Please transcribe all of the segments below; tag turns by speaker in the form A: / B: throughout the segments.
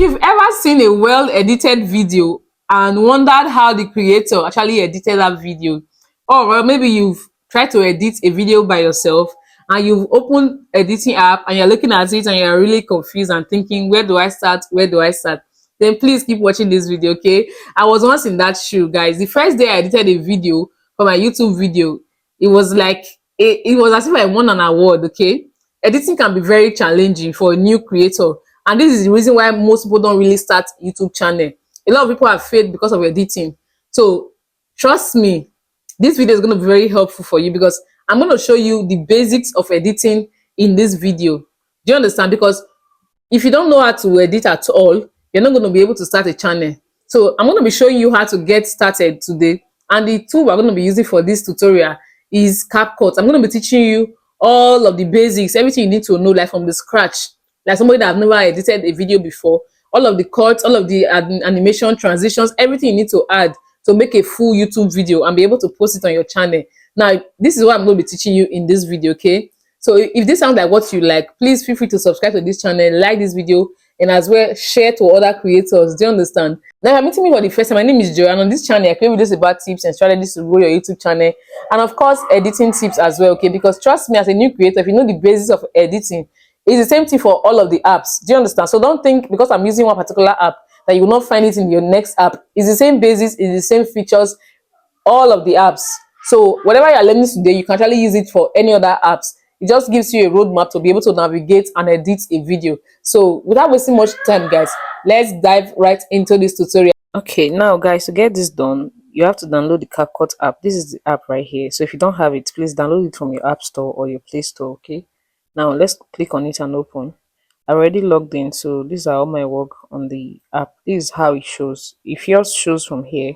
A: you've ever seen a well-edited video and wondered how the creator actually edited that video, or well, maybe you've tried to edit a video by yourself and you've opened editing app and you're looking at it and you're really confused and thinking, where do I start? Where do I start? Then please keep watching this video, okay? I was once in that shoe, guys. The first day I edited a video for my YouTube video, it was like it was as if I won an award, okay? Editing can be very challenging for a new creator, and this is the reason why most people don't really start YouTube channel. A lot of people have failed because of editing. So trust me, this video is going to be very helpful for you because I'm going to show you the basics of editing in this video. Do you understand? Because if you don't know how to edit at all, you're not going to be able to start a channel. So I'm going to be showing you how to get started today, and the tool we're going to be using for this tutorial is CapCut. I'm going to be teaching you all of the basics, everything you need to know, like from the scratch, like somebody that have never edited a video before. All of the cuts, all of the animation, transitions, everything you need to add to make a full YouTube video and be able to post it on your channel. Now, this is what I'm going to be teaching you in this video, okay? So if this sounds like what you like, please feel free to subscribe to this channel, like this video, and as well share to other creators. Do you understand? Now, if you're meeting me for the first time, my name is Joy, and on this channel I create videos about tips and strategies to grow your YouTube channel, and of course editing tips as well, okay? Because trust me, as a new creator, if you know the basics of editing, it's the same thing for all of the apps. Do you understand? So don't think because I'm using one particular app that you will not find it in your next app. It's the same basis, it's the same features, all of the apps. So whatever you're learning today, you can actually use it for any other apps. It just gives you a roadmap to be able to navigate and edit a video. So without wasting much time, guys, let's dive right into this tutorial. Okay, now guys, to get this done, you have to download the CapCut app. This is the app right here. So if you don't have it, please download it from your app store or your Play Store, okay? Now let's click on it and open. I already logged in, so these are all my work on the app. This is how it shows. If yours shows from here,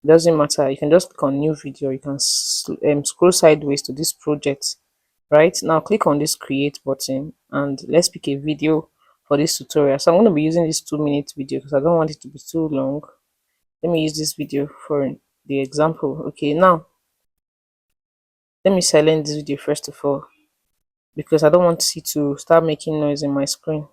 A: it doesn't matter. You can just click on new video. You can scroll sideways to this project. Right now, click on this create button and let's pick a video for this tutorial. So I'm going to be using this 2-minute video because I don't want it to be too long. Let me use this video for the example. Okay, now let me silence this video first of all because I don't want it to start making noise in my screen.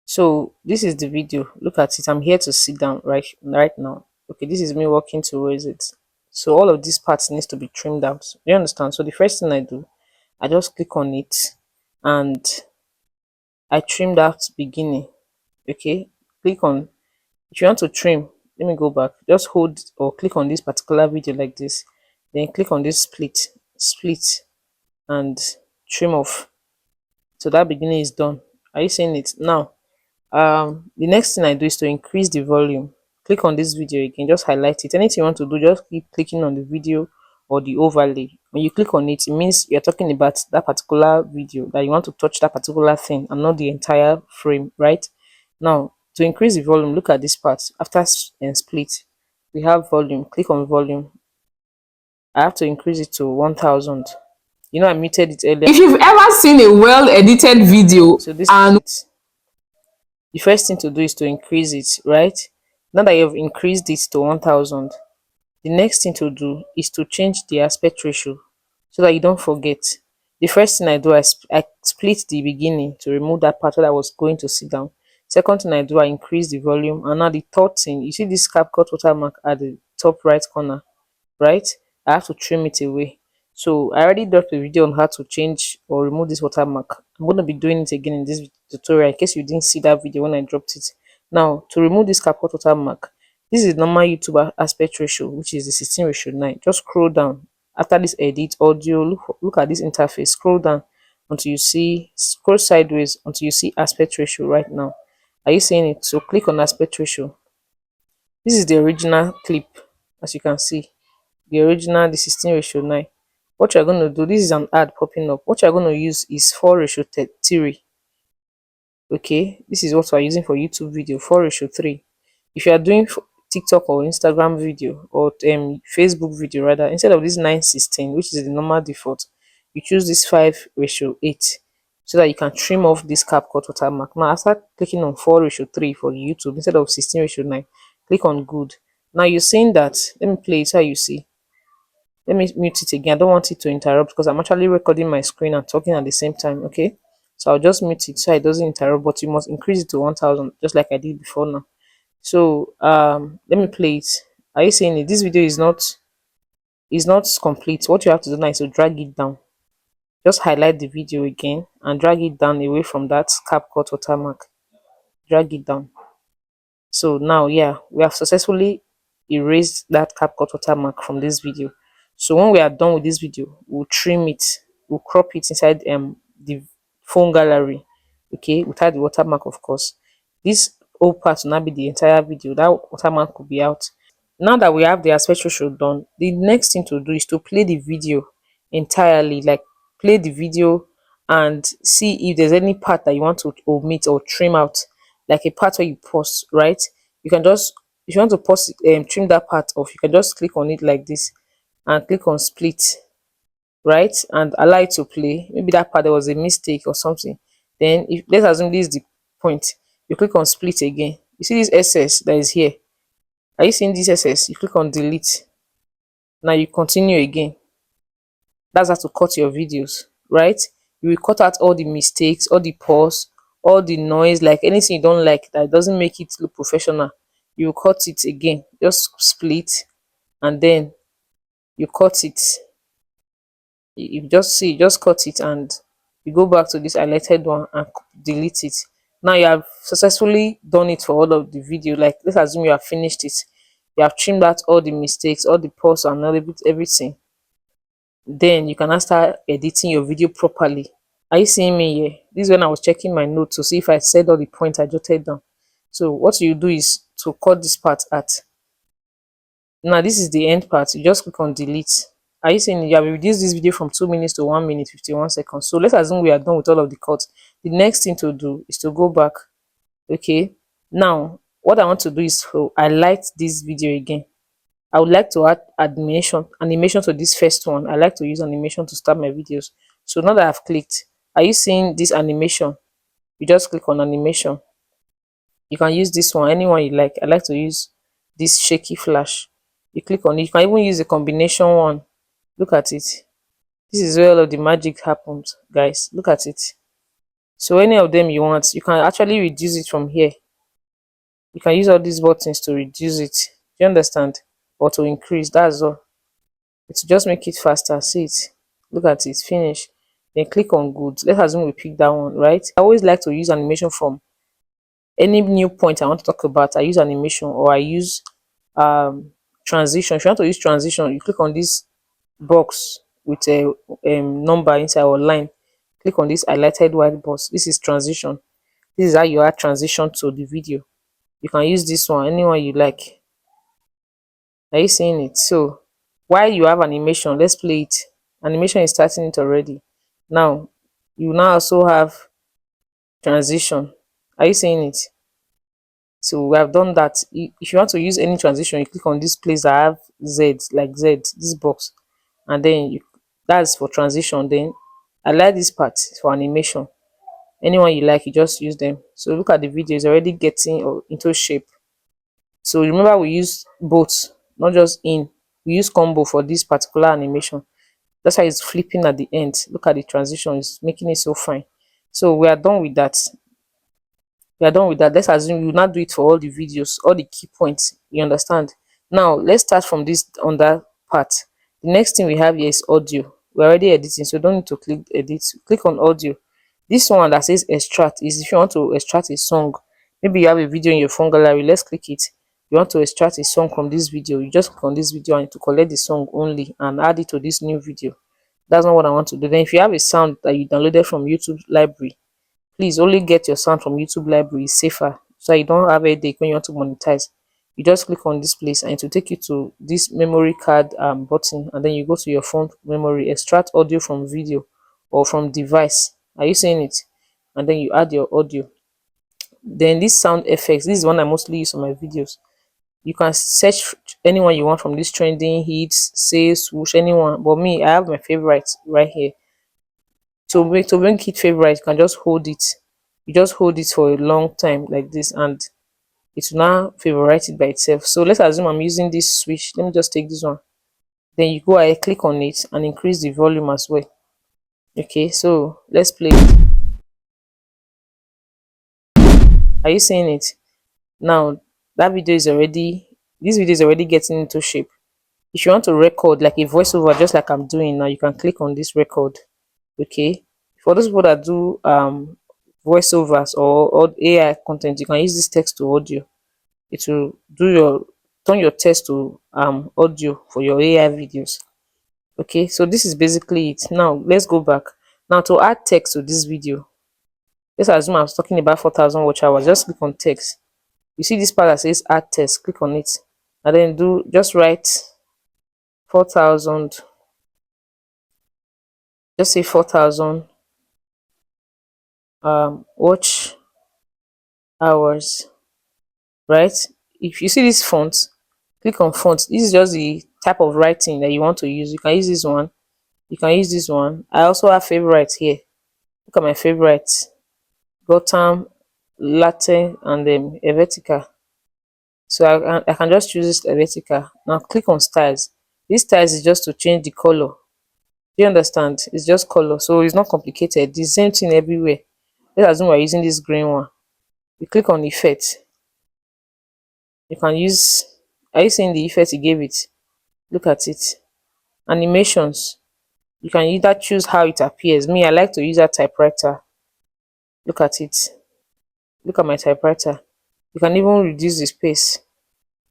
A: So this is the video. Look at it. I'm here to sit down right now. Okay, this is me walking towards it. So all of these parts needs to be trimmed out. Do you understand? So the first thing I do, I just click on it and I trim that beginning. Okay, click on, if you want to trim, let me go back, just hold or click on this particular video like this, then click on this split and trim off. So that beginning is done. Are you seeing it now? The next thing I do is to increase the volume. Click on this video again, just highlight it. Anything you want to do, just keep clicking on the video or the overlay. When you click on it, it means you're talking about that particular video, that you want to touch that particular thing and not the entire frame, right? Now, to increase the volume, look at this part. After split, we have volume. Click on volume. I have to increase it to 1000. You know, I muted it earlier. If you've ever seen a well-edited video, so this and is it. The first thing to do is to increase it, right? Now that you've increased it to 1000, the next thing to do is to change the aspect ratio so that you don't forget. The first thing I do, I split the beginning to remove that part where I was going to sit down. Second thing I do, I increase the volume. And now the third thing, you see this CapCut watermark at the top right corner, right? I have to trim it away. So I already dropped a video on how to change or remove this watermark. I'm going to be doing it again in this tutorial in case you didn't see that video when I dropped it. Now, to remove this CapCut watermark, this is normal YouTube aspect ratio, which is the 16:9. Just scroll down. After this edit audio, look at this interface. Scroll down until you see, scroll sideways until you see aspect ratio right now. Are you seeing it? So click on aspect ratio. This is the original clip, as you can see. The original, the 16:9. What you're going to do, this is an ad popping up. What you're going to use is 4:3. Okay, this is what we're using for YouTube video, 4:3. If you are doing TikTok or Instagram video or Facebook video rather, instead of this 9:16, which is the normal default, you choose this 5:8 so that you can trim off this CapCut watermark. Now after clicking on 4:3 for YouTube instead of 16:9, click on good. Now you're seeing that, let me play it so you see. Let me mute it again. I don't want it to interrupt because I'm actually recording my screen and talking at the same time. Okay, So I'll just mute it so it doesn't interrupt, but you must increase it to 1000 just like I did before now. So let me play it. Are you saying it? This video is not complete. What you have to do now is to drag it down. Just highlight the video again and drag it down away from that CapCut watermark. Drag it down. So now, yeah, we have successfully erased that CapCut watermark from this video. So when we are done with this video, we'll trim it, we'll crop it inside the phone gallery, okay, without the watermark, of course. This whole part will not be the entire video. That watermark could be out. Now that we have the aspect ratio done, the next thing to do is to play the video entirely, like play the video and see if there's any part that you want to omit or trim out, like a part where you pause, right? You can just, if you want to pause, trim that part off, you can just click on it like this and click on split, right? And allow it to play. Maybe that part there was a mistake or something. Then if let's assume this is the point, you click on split again. You see this SS that is here. Are you seeing this SS? You click on delete. Now you continue again. That's how to cut your videos, right? You will cut out all the mistakes, all the pause, all the noise, like anything you don't like that doesn't make it look professional. You will cut it again. Just split and then you cut it. You just see, just cut it and you go back to this highlighted one and delete it. Now you have successfully done it for all of the video. Like let's assume you have finished it. You have trimmed out all the mistakes, all the pause and everything. Then you can now start editing your video properly. Are you seeing me here? This is when I was checking my notes to see if I said all the points I jotted down. So what you do is to cut this part out. Now this is the end part. You just click on delete. Are you seeing you have reduced this video from 2 minutes to 1 minute 51 seconds? So let's assume we are done with all of the cuts. The next thing to do is to go back. Okay. Now what I want to do is to highlight this video again. I would like to add animation to this first one. I like to use animation to start my videos. So now that I've clicked, are you seeing this animation? You just click on animation. You can use this one, anyone you like. I like to use this shaky flash. You click on it. You can even use a combination one. Look at it. This is where all of the magic happens, guys. Look at it. So any of them you want, you can actually reduce it from here. You can use all these buttons to reduce it. Do you understand? Or to increase, that's all. It will just make it faster. See it. Look at it. Finish. Then click on good. Let's assume we pick that one, right? I always like to use animation from any new point I want to talk about. I use animation or I use transition. If you want to use transition, you click on this box with a number inside or line. Click on this highlighted white box. This is transition. This is how you add transition to the video. You can use this one, anyone you like. Are you seeing it? So while you have animation, let's play it. Animation is starting it already. Now you now also have transition. Are you seeing it? So we have done that. If you want to use any transition, you click on this place that have Z, like Z, this box, and then that's for transition. Then I like this part for animation. Anyone you like, you just use them. So look at the video, it's already getting into shape. So remember, we use both, not just in. We use combo for this particular animation. That's why it's flipping at the end. Look at the transition, it's making it so fine. So we are done with that. Let's assume you will not do it for all the videos, all the key points. You understand? Now let's start from this on that part. The next thing we have here is audio. We're already editing, so don't need to click edit. Click on audio. This one that says extract is if you want to extract a song. Maybe you have a video in your phone gallery. Let's click it. You want to extract a song from this video. You just click on this video and to collect the song only and add it to this new video. That's not what I want to do. Then if you have a sound that you downloaded from YouTube library, please only get your sound from YouTube library. It's safer, so you don't have a headache when you want to monetize. You just click on this place and it will take you to this memory card button, and then you go to your phone memory, extract audio from video or from device. Are you seeing it? And then you add your audio. Then this sound effects, this is one I mostly use on my videos. You can search anyone you want from this trending hits, say swoosh, anyone, but me, I have my favorites right here. To make it favorite, you can just hold it. You just hold it for a long time like this and it will now favorite it by itself. So let's assume I'm using this switch. Let me just take this one. Then you go ahead, click on it and increase the volume as well. Okay, so let's play it. Are you seeing it? Now that video is already this video is already getting into shape. If you want to record like a voiceover, just like I'm doing now, you can click on this record. Okay, for those people that do voiceovers or AI content, you can use this text to audio. It will do your turn your text to audio for your AI videos. Okay, so this is basically it. Now let's go back. Now to add text to this video, let's assume I was talking about 4,000 watch hours. Just click on text. You see this part that says add text, click on it, and then do just write 4,000, just say 4,000 watch hours, right? If you see this font, click on font. This is just the type of writing that you want to use. You can use this one, you can use this one. I also have favorites here. Look at my favorites: Gotham, Latte, and Helvetica. So I can just choose this Helvetica. Now click on styles. This styles is just to change the color. Do you understand? It's just color, so it's not complicated. The same thing everywhere. Let's assume we're using this green one. You click on effect. You can use, are you seeing the effect you gave it? Look at it. Animations. You can either choose how it appears. Me, I like to use a typewriter. Look at it. Look at my typewriter. You can even reduce the space.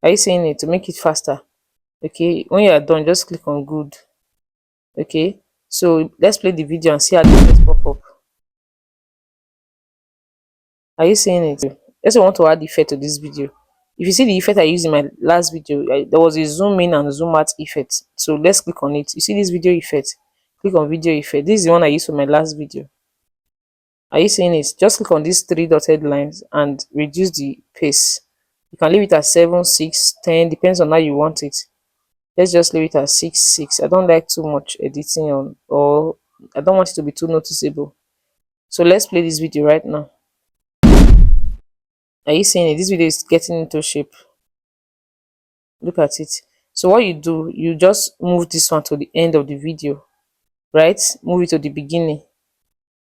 A: Are you seeing it to make it faster? Okay, when you are done, just click on good. Okay, so let's play the video and see how the effects pop up. Are you seeing it? Let's say I want to add effect to this video. If you see the effect I used in my last video, there was a zoom in and zoom out effect. So let's click on it. You see this video effect? Click on video effect. This is the one I used for my last video. Are you seeing it? Just click on these three dotted lines and reduce the pace. You can leave it at 7, 6, 10, depends on how you want it. Let's just leave it at 6, 6. I don't like too much editing on, or I don't want it to be too noticeable. So let's play this video right now. Are you seeing it? This video is getting into shape. Look at it. So what you do, you just move this one to the end of the video, right? Move it to the beginning.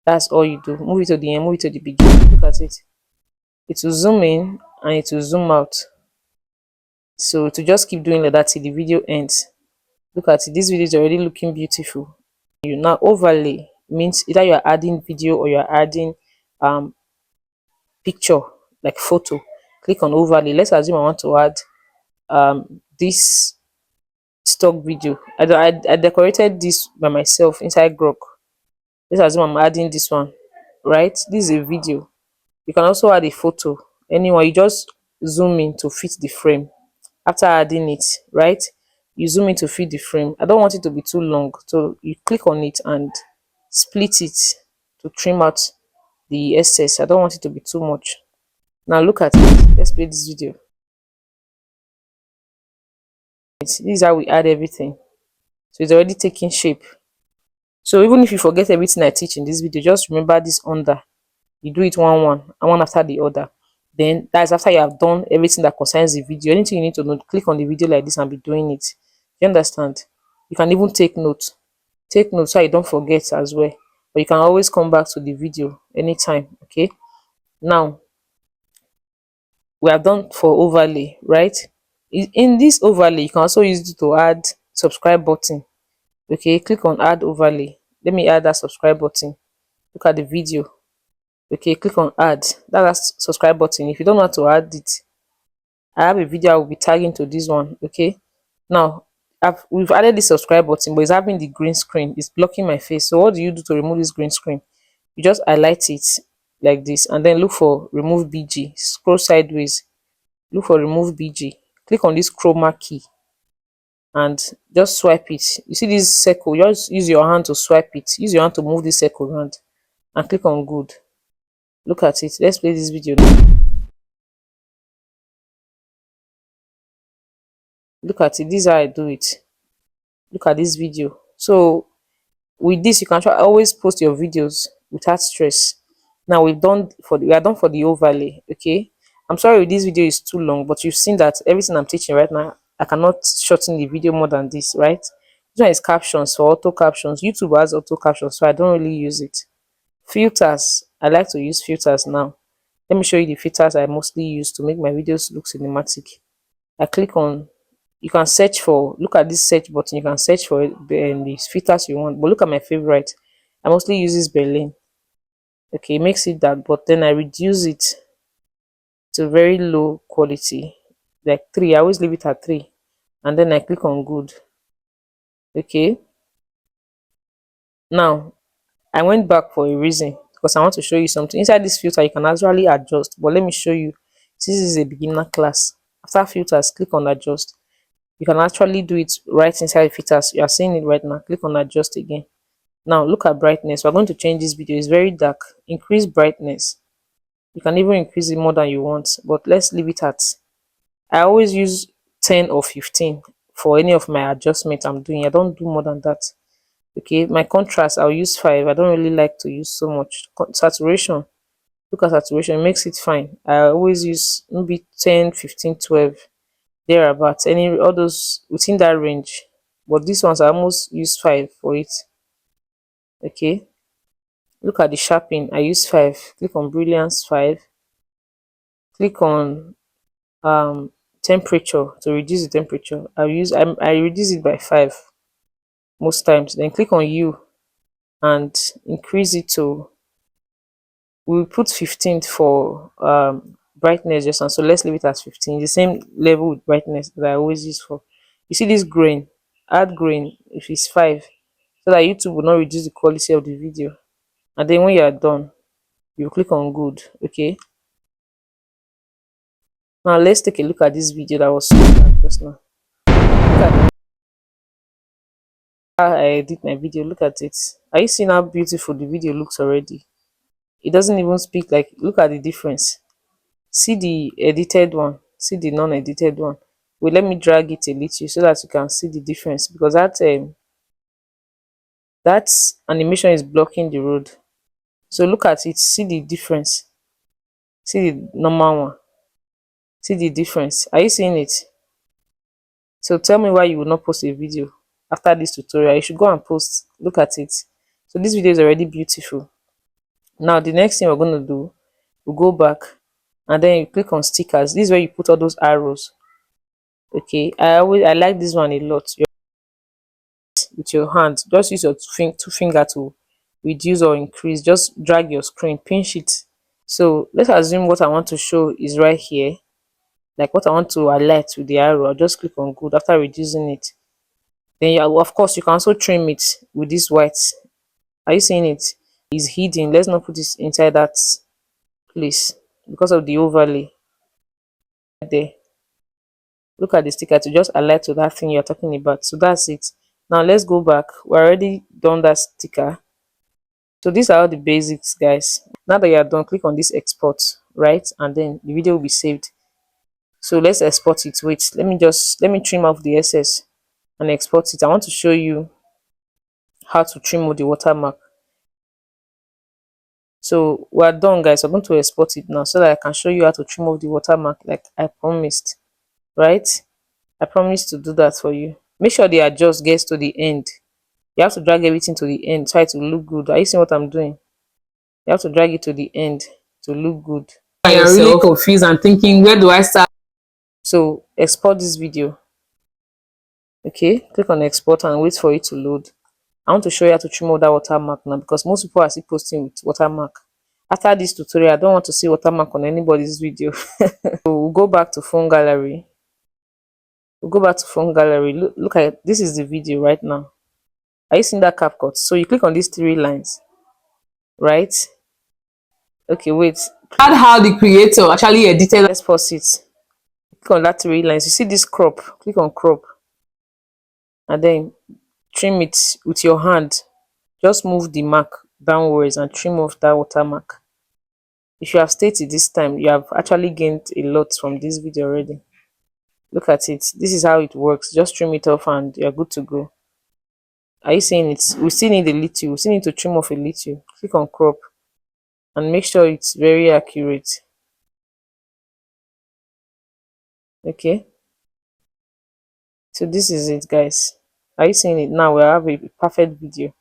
A: That's all you do. Move it to the end, move it to the beginning. Look at it. It will zoom in and it will zoom out. So to just keep doing like that till the video ends. Look at it. This video is already looking beautiful. You now overlay means either you are adding video or you are adding picture like photo. Click on overlay. Let's assume I want to add this stock video. I decorated this by myself inside Grok. Let's assume I'm adding this one, right? This is a video. You can also add a photo. Anyway, you just zoom in to fit the frame. After adding it, right? You zoom in to fit the frame. I don't want it to be too long, so you click on it and split it to trim out the excess. I don't want it to be too much. Now look at it. Let's play this video. This is how we add everything. So it's already taking shape. So even if you forget everything I teach in this video, just remember this under. You do it one and one after the other. Then that's after you have done everything that concerns the video. Anything you need to know, click on the video like this and be doing it. You understand? You can even take notes. Take notes so you don't forget as well. But you can always come back to the video anytime. Okay. Now we have done for overlay, right? In this overlay, you can also use it to add subscribe button. Okay, click on add overlay. Let me add that subscribe button. Look at the video. Okay, click on add. That's subscribe button. If you don't know how to add it, I have a video I will be tagging to this one. Okay, now we've added the subscribe button, but it's having the green screen. It's blocking my face. So what do you do to remove this green screen? You just highlight it like this and then look for remove BG. Scroll sideways, look for remove BG. Click on this chroma key and just swipe it. You see this circle, just use your hand to swipe it. Use your hand to move this circle around and click on good. Look at it. Let's play this video now. Look at it. This is how I do it. Look at this video. So with this, you can always post your videos without stress. Now we are done for the overlay. Okay, I'm sorry this video is too long, but you've seen that everything I'm teaching right now, I cannot shorten the video more than this, right? This one is captions, for auto captions. YouTube has auto captions, so I don't really use it. Filters, I like to use filters now. Let me show you the filters I mostly use to make my videos look cinematic. I click on, you can search for, look at this search button, you can search for the filters you want, but look at my favorite. I mostly use this Berlin. Okay, it makes it dark, but then I reduce it to very low quality, like 3. I always leave it at 3, and then I click on good. Okay, now I went back for a reason, because I want to show you something. Inside this filter you can actually adjust, but let me show you. This is a beginner class. After filters, click on adjust. You can actually do it right inside filters. You are seeing it right now. Click on adjust again. Now look at brightness. We're going to change this video. It's very dark. Increase brightness. You can even increase it more than you want, but let's leave it at, I always use 10 or 15 for any of my adjustments I'm doing. I don't do more than that. Okay, my contrast, I'll use 5. I don't really like to use so much. Saturation, look at saturation, it makes it fine. I always use maybe 10, 15, 12, thereabouts, any, all those within that range. But these ones I almost use 5 for it. Okay, look at the sharpening, I use 5. Click on brilliance, 5. Click on temperature to reduce the temperature. I reduce it by 5 most times. Then click on hue and increase it to, we'll put 15 for brightness just now. So let's leave it as 15, the same level with brightness that I always use for. You see this grain, add grain if it's 5, so that YouTube will not reduce the quality of the video. And then when you are done, you click on good. Okay, now let's take a look at this video that was so bad just now. Look at how I edit my video. Look at it. Are you seeing how beautiful the video looks already? It doesn't even speak, like, look at the difference. See the edited one, see the non-edited one. Well, let me drag it a little so that you can see the difference, because that animation is blocking the road. So look at it, see the difference, see the normal one, see the difference. Are you seeing it? So tell me why you will not post a video after this tutorial. You should go and post. Look at it. So this video is already beautiful. Now the next thing we're going to do, we'll go back and then you click on stickers. This is where you put all those arrows. Okay, I like this one a lot. With your hand, just use your two finger to reduce or increase. Just drag your screen, pinch it. So let's assume what I want to show is right here, like what I want to highlight with the arrow. I'll just click on good after reducing it. Then of course you can also trim it with this white. Are you seeing it? It's hidden. Let's not put this inside that place because of the overlay there. Look at the sticker to just highlight to that thing you're talking about. So that's it. Now let's go back. We're already done that sticker. So these are all the basics, guys. Now that you are done, click on this export, right? And then the video will be saved. So let's export it. Wait, let me trim off the excess and export it. I want to show you how to trim off the watermark. So we're done, guys. I'm going to export it now so that I can show you how to trim off the watermark like I promised, right? I promised to do that for you. Make sure the adjust gets to the end. You have to drag everything to the end. Try to look good. Are you seeing what I'm doing? You have to drag it to the end to look good. You're really confused and thinking, where do I start?
B: So export this video. Okay, click on export and wait for it to load. I want to show you how to trim out that watermark now, because most people are still posting with watermark. After this tutorial, I don't want to see watermark on anybody's video. So we'll go back to phone gallery. Look at it. This is the video right now. Are you seeing that CapCut? So you click on these 3 lines, right? Okay, wait.
A: Add how the creator actually edited.
B: Let's pause it. Click on that 3 lines. You see this crop? Click on crop. And then trim it with your hand. Just move the mark downwards and trim off that watermark. If you have stayed it this time, you have actually gained a lot from this video already. Look at it. This is how it works. Just trim it off and you're good to go. Are you seeing it? We still need a little. We still need to trim off a little. Click on crop and make sure it's very accurate. Okay. So this is it, guys. Are you seeing it now? We have a perfect video.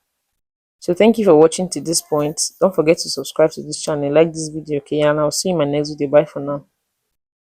B: So thank you for watching to this point. Don't forget to subscribe to this channel, like this video, okay? And I'll see you in my next video. Bye for now.